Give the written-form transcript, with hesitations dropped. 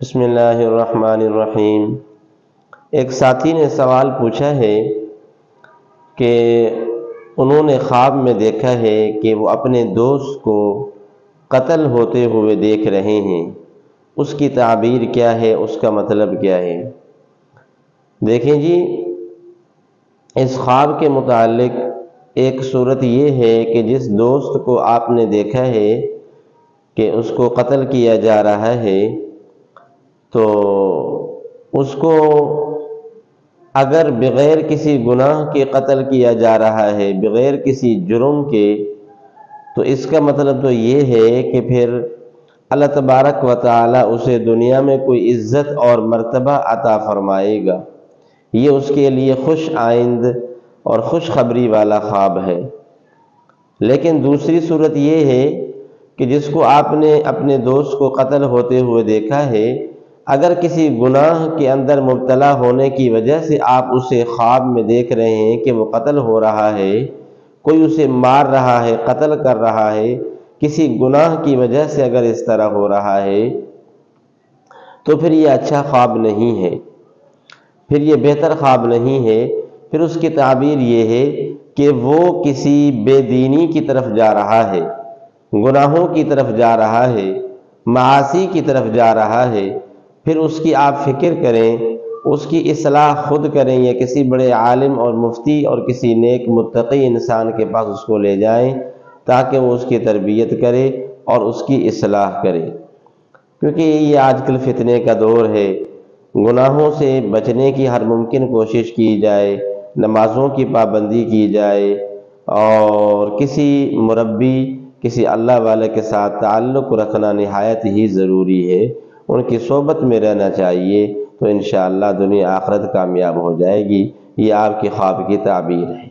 بسم اللہ الرحمن الرحیم۔ ایک ساتھی نے سوال پوچھا ہے کہ انہوں نے خواب میں دیکھا ہے کہ وہ اپنے دوست کو قتل ہوتے ہوئے دیکھ رہے ہیں، اس کی تعبیر کیا ہے، اس کا مطلب کیا ہے؟ دیکھیں جی، اس خواب کے متعلق ایک صورت یہ ہے کہ جس دوست کو آپ نے دیکھا ہے کہ اس کو قتل کیا جا رہا ہے، تو اس کو اگر بغیر کسی گناہ کے قتل کیا جا رہا ہے، بغیر کسی جرم کے، تو اس کا مطلب تو یہ ہے کہ پھر اللہ تبارک و تعالی اسے دنیا میں کوئی عزت اور مرتبہ عطا فرمائے گا۔ یہ اس کے لیے خوش آئند اور خوشخبری والا خواب ہے۔ لیکن دوسری صورت یہ ہے کہ جس کو آپ نے اپنے دوست کو قتل ہوتے ہوئے دیکھا ہے، اگر کسی گناہ کے اندر مبتلا ہونے کی وجہ سے آپ اسے خواب میں دیکھ رہے ہیں کہ وہ قتل ہو رہا ہے، کوئی اسے مار رہا ہے، قتل کر رہا ہے، کسی گناہ کی وجہ سے اگر اس طرح ہو رہا ہے، تو پھر یہ اچھا خواب نہیں ہے، پھر یہ بہتر خواب نہیں ہے۔ پھر اس کی تعبیر یہ ہے کہ وہ کسی بے دینی کی طرف جا رہا ہے، گناہوں کی طرف جا رہا ہے، معاصی کی طرف جا رہا ہے۔ پھر اس کی آپ فکر کریں، اس کی اصلاح خود کریں، یا کسی بڑے عالم اور مفتی اور کسی نیک متقی انسان کے پاس اس کو لے جائیں تاکہ وہ اس کی تربیت کرے اور اس کی اصلاح کرے، کیونکہ یہ آج کل فتنے کا دور ہے۔ گناہوں سے بچنے کی ہر ممکن کوشش کی جائے، نمازوں کی پابندی کی جائے، اور کسی مربی، کسی اللہ والے کے ساتھ تعلق رکھنا نہایت ہی ضروری ہے، ان کی صحبت میں رہنا چاہیے، تو انشاءاللہ دنیا آخرت کامیاب ہو جائے گی۔ یہ آپ کے خواب کی تعبیر ہے۔